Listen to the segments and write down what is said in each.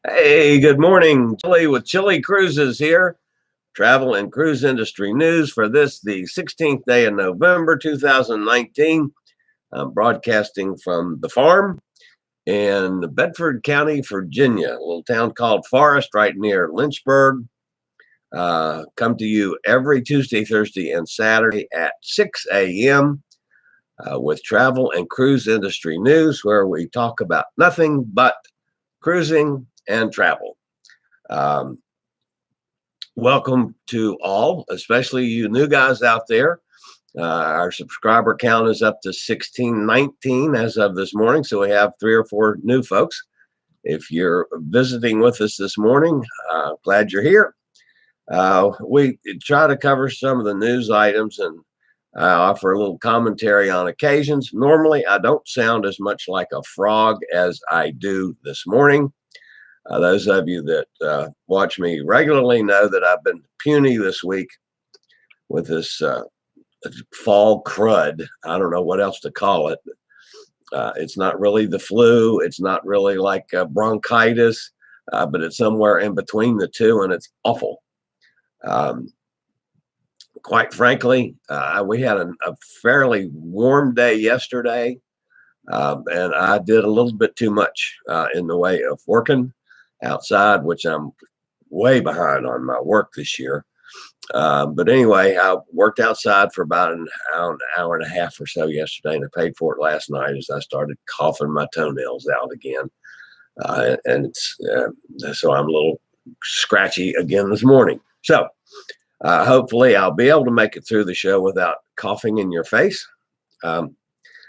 Hey, good morning. Chillie with Chillie Cruises here. Travel and cruise industry news for the 16th day of November 2019. I'm broadcasting from the farm in Bedford County, Virginia, a little town called Forest right near Lynchburg. Come to you every Tuesday, Thursday, and Saturday at 6 a.m. With travel and cruise industry news, where we talk about nothing but cruising and travel. Um, Welcome to all, especially you new guys out there. Our subscriber count is up to 1619 as of this morning, so we have 3 or 4 new folks. If you're visiting with us this morning, glad you're here. We try to cover some of the news items and offer a little commentary on occasions. Normally, I don't sound as much like a frog as I do this morning. Those of you that watch me regularly know that I've been puny this week with this fall crud. I don't know what else to call it. It's not really the flu. It's not really like bronchitis, but it's somewhere in between the two, and it's awful. Quite frankly, we had a fairly warm day yesterday, and I did a little bit too much in the way of working outside, which I'm way behind on my work this year. But anyway, I worked outside for about an hour and a half or so yesterday, and I paid for it last night as I started coughing my toenails out again. So I'm a little scratchy again this morning. So hopefully I'll be able to make it through the show without coughing in your face.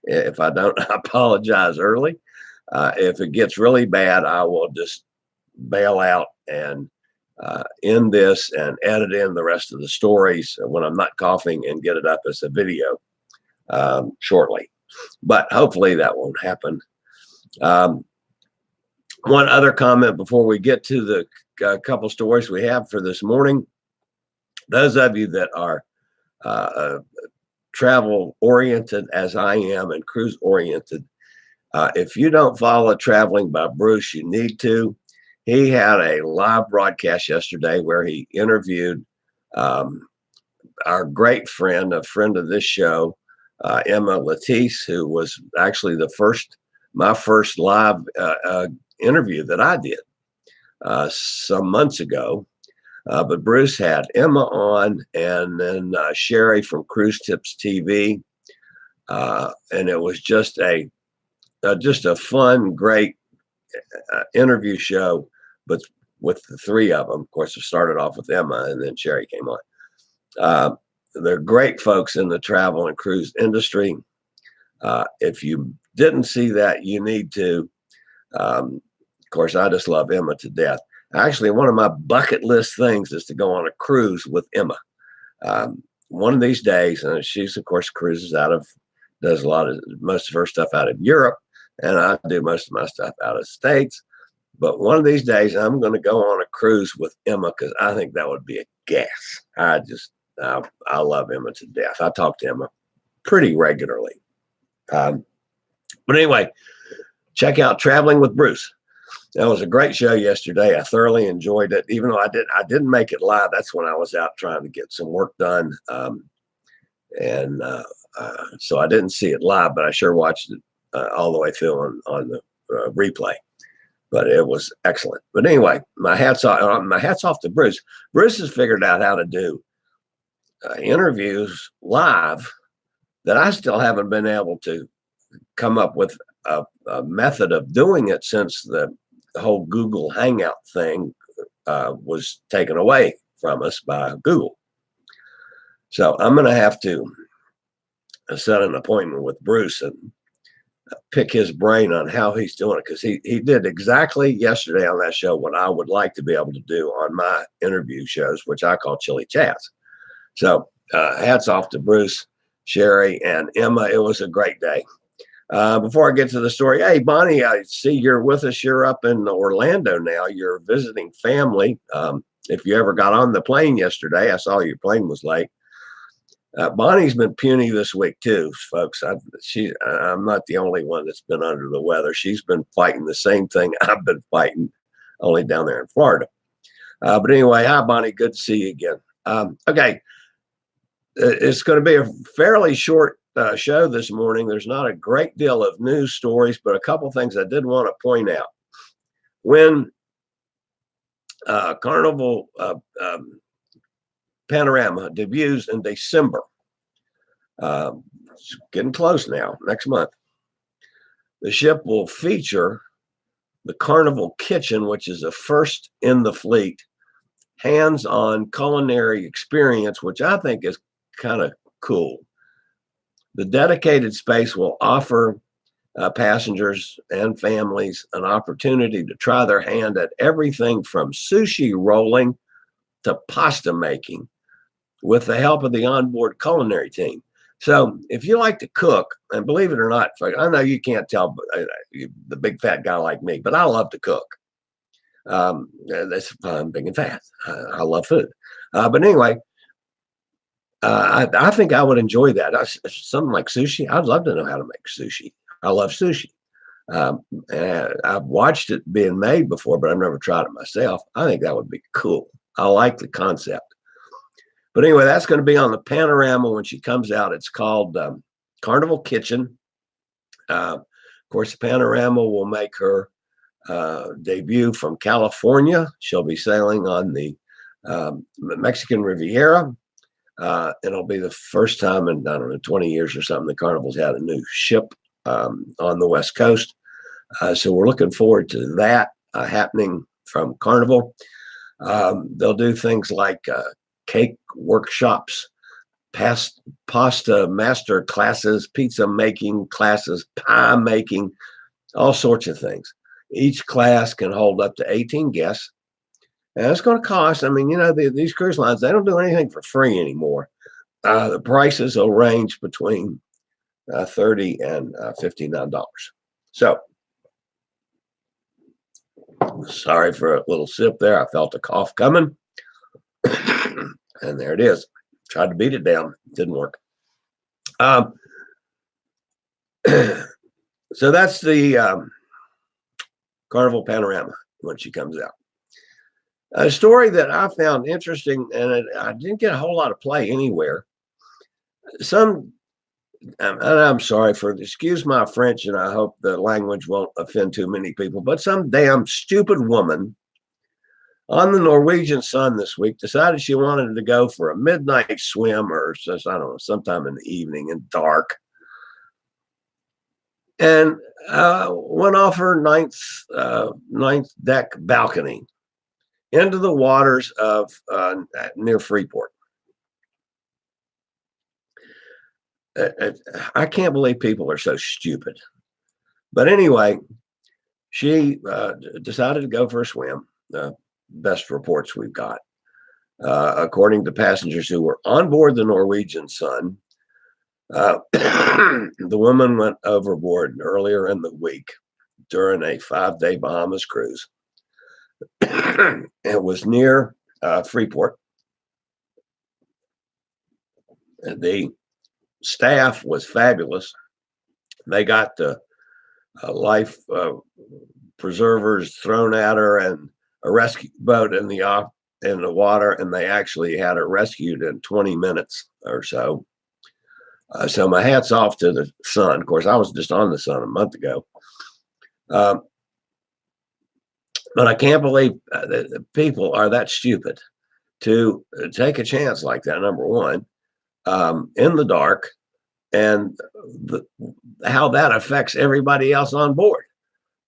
If I don't, I apologize early. If it gets really bad, I will just bail out and end this and edit in the rest of the stories when I'm not coughing and get it up as a video shortly. But hopefully that won't happen. One other comment before we get to the couple stories we have for this morning. Those of you that are travel oriented as I am and cruise oriented, if you don't follow Traveling by Bruce, you need to. He had a live broadcast yesterday where he interviewed our great friend, a friend of this show, Emma Latisse, who was actually my first live interview that I did some months ago. But Bruce had Emma on, and then Sherry from Cruise Tips TV, and it was just a fun, great interview show. But with the three of them, of course, it started off with Emma, and then Sherry came on. They're great folks in the travel and cruise industry. If you didn't see that, you need to. Of course, I just love Emma to death. Actually, one of my bucket list things is to go on a cruise with Emma. One of these days, and she's, of course, does most of her stuff out of Europe, and I do most of my stuff out of the States. But one of these days, I'm going to go on a cruise with Emma because I think that would be a gas. I love Emma to death. I talk to Emma pretty regularly. But anyway, check out Traveling with Bruce. That was a great show yesterday. I thoroughly enjoyed it, even though I didn't make it live. That's when I was out trying to get some work done, so I didn't see it live, but I sure watched it all the way through on the replay. But it was excellent. But anyway, my hats off to Bruce. Bruce has figured out how to do interviews live that I still haven't been able to come up with a method of doing it since the whole Google Hangout thing was taken away from us by Google. So I'm going to have to set an appointment with Bruce and pick his brain on how he's doing it, because he did exactly yesterday on that show what I would like to be able to do on my interview shows, which I call Chillie Chats. So hats off to Bruce, Sherry, and Emma. It was a great day. Before I get to the story, hey, Bonnie, I see you're with us. You're up in Orlando now. You're visiting family. If you ever got on the plane yesterday, I saw your plane was late. Bonnie's been puny this week too, folks. I'm not the only one that's been under the weather. She's been fighting the same thing I've been fighting only down there in Florida. But anyway, hi, Bonnie. Good to see you again. Okay. It's going to be a fairly short show this morning. There's not a great deal of news stories, but a couple things I did want to point out. When Carnival Panorama debuts in December, it's getting close now, next month, the ship will feature the Carnival Kitchen, which is a first in the fleet hands-on culinary experience, which I think is kind of cool. The dedicated space will offer passengers and families an opportunity to try their hand at everything from sushi rolling to pasta making with the help of the onboard culinary team. So if you like to cook, and believe it or not, I know you can't tell the big fat guy like me, but I love to cook. That's I'm big and fat. I love food. But anyway, I think I would enjoy that. Something like sushi. I'd love to know how to make sushi. I love sushi. And I've watched it being made before, but I've never tried it myself. I think that would be cool. I like the concept. But anyway, that's going to be on the Panorama when she comes out. It's called Carnival Kitchen. Of course, the Panorama will make her debut from California. She'll be sailing on the Mexican Riviera. It'll be the first time in, I don't know, 20 years or something, the Carnival's had a new ship on the West Coast. So we're looking forward to that happening from Carnival. They'll do things like cake workshops, pasta master classes, pizza making classes, pie making, all sorts of things. Each class can hold up to 18 guests. And it's going to cost, I mean, you know, these cruise lines, they don't do anything for free anymore. The prices will range between $30 and $59. So, sorry for a little sip there. I felt a cough coming. And there it is. Tried to beat it down. Didn't work. So that's the Carnival Panorama when she comes out. A story that I found interesting, and I didn't get a whole lot of play anywhere. And I'm sorry excuse my French, and I hope the language won't offend too many people, but some damn stupid woman on the Norwegian Sun this week decided she wanted to go for a midnight swim or just, I don't know, sometime in the evening and dark. And went off her ninth deck balcony into the waters of near Freeport. I can't believe people are so stupid. But anyway, she decided to go for a swim. Best reports we've got. According to passengers who were on board the Norwegian Sun, the woman went overboard earlier in the week during a 5-day Bahamas cruise. It was near Freeport. The staff was fabulous. They got the life preservers thrown at her and a rescue boat in the water, and they actually had her rescued in 20 minutes or so. So my hat's off to the Sun. Of course, I was just on the Sun a month ago. But I can't believe that people are that stupid to take a chance like that, number one, in the dark, and how that affects everybody else on board,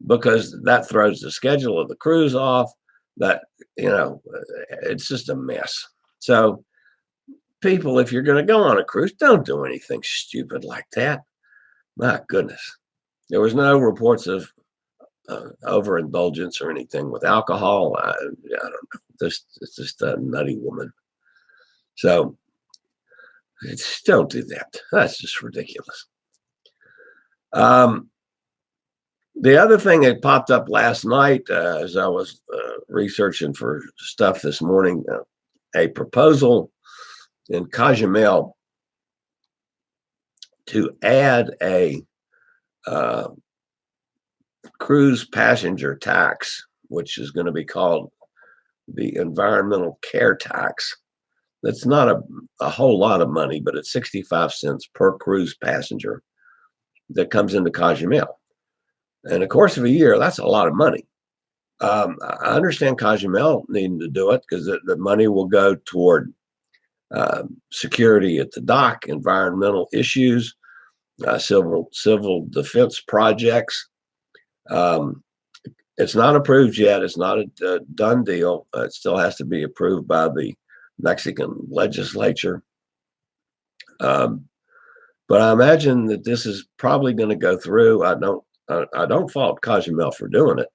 because that throws the schedule of the cruise off. That, you know, it's just a mess. So people, if you're going to go on a cruise, don't do anything stupid like that. My goodness. There was no reports of overindulgence or anything with alcohol. I don't know. It's just a nutty woman. So just don't do that. That's just ridiculous. The other thing that popped up last night as I was researching for stuff this morning, a proposal in Cozumel to add a cruise passenger tax which is going to be called the environmental care tax. That's not a whole lot of money, but it's 65 cents per cruise passenger that comes into Cozumel. And of course, of a year, that's a lot of money. I understand Cozumel needing to do it because the money will go toward security at the dock, environmental issues, civil defense projects. It's not approved yet. It's not a done deal. It still has to be approved by the Mexican legislature. But I imagine that this is probably going to go through. I don't fault Cozumel for doing it.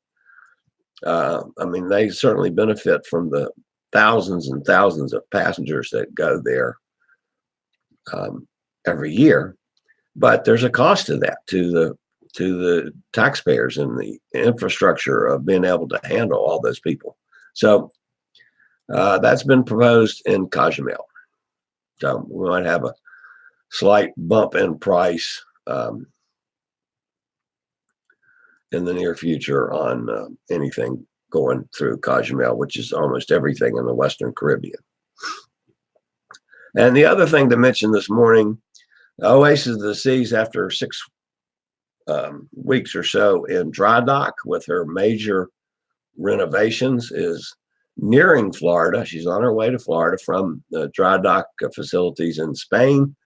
I mean, they certainly benefit from the thousands and thousands of passengers that go there every year. But there's a cost to that, to the taxpayers and the infrastructure of being able to handle all those people. So that's been proposed in Cozumel. So we might have a slight bump in price in the near future on anything going through Cozumel, which is almost everything in the Western Caribbean. And the other thing to mention this morning, Oasis of the Seas, after 6 weeks or so in dry dock with her major renovations, is nearing Florida. She's on her way to Florida from the dry dock facilities in Spain.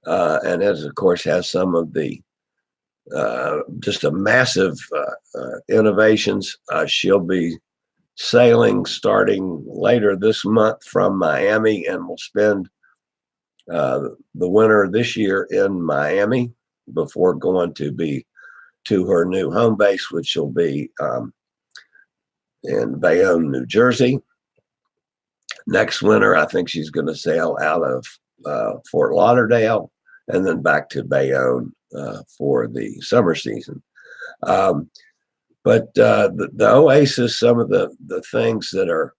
And of course, has some of the just a massive innovations. She'll be sailing starting later this month from Miami, and will spend the winter this year in Miami before going to her new home base, which will be in Bayonne, New Jersey. Next winter, I think she's going to sail out of Fort Lauderdale and then back to Bayonne for the summer season. But the Oasis, some of the things that are,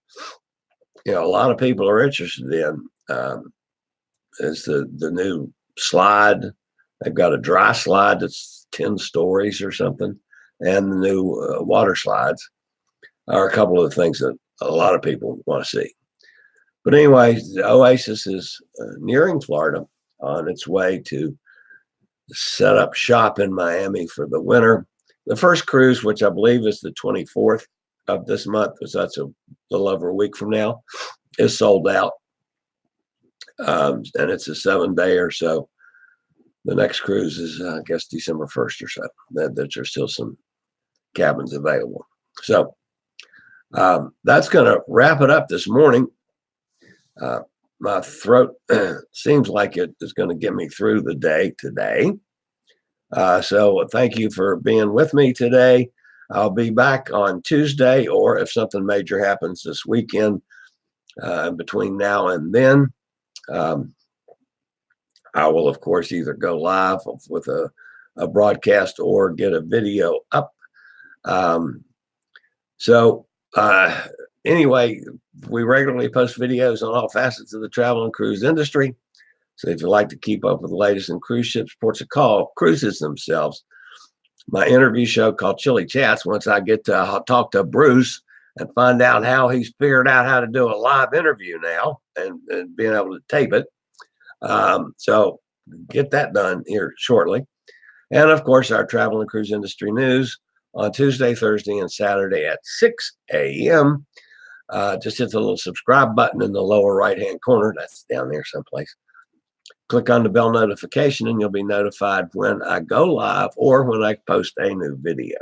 a lot of people are interested in is the new slide. They've got a dry slide that's 10 stories or something, and the new water slides are a couple of the things that a lot of people want to see. But anyway, the Oasis is nearing Florida, on its way to set up shop in Miami for the winter. The first cruise, which I believe is the 24th of this month, because that's a little over a week from now, is sold out. And it's a 7-day or so. The next cruise is, I guess, December 1st or so. That there's still some cabins available. So that's going to wrap it up this morning. My throat seems like it is going to get me through the day today. So thank you for being with me today. I'll be back on Tuesday, or if something major happens this weekend between now and then, I will, of course, either go live with a broadcast or get a video up. Anyway, we regularly post videos on all facets of the travel and cruise industry. So if you'd like to keep up with the latest in cruise ships, ports of call, cruises themselves, my interview show called Chillie Chats, once I get to talk to Bruce and find out how he's figured out how to do a live interview now and being able to tape it. So get that done here shortly. And of course, our travel and cruise industry news on Tuesday, Thursday, and Saturday at 6 a.m. Just hit the little subscribe button in the lower right-hand corner. That's down there someplace. Click on the bell notification and you'll be notified when I go live or when I post a new video.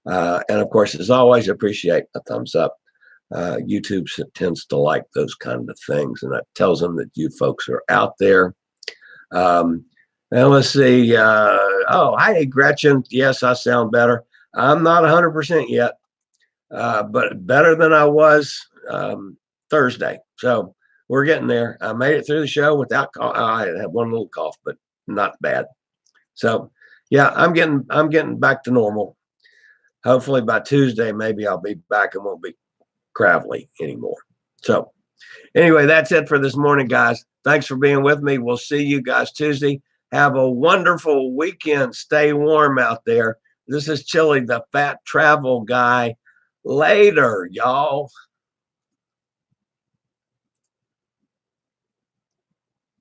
And of course, as always, appreciate a thumbs up. YouTube tends to like those kind of things, and that tells them that you folks are out there. And let's see. Oh, hi, Gretchen. Yes, I sound better. I'm not 100% yet, but better than I was Thursday. So we're getting there. I made it through the show without I had one little cough, but not bad. So yeah, I'm getting back to normal. Hopefully by Tuesday, maybe I'll be back and won't be gravelly anymore. So anyway, that's it for this morning, guys. Thanks for being with me. We'll see you guys Tuesday. Have a wonderful weekend. Stay warm out there. This is Chillie, the fat travel guy. later, y'all.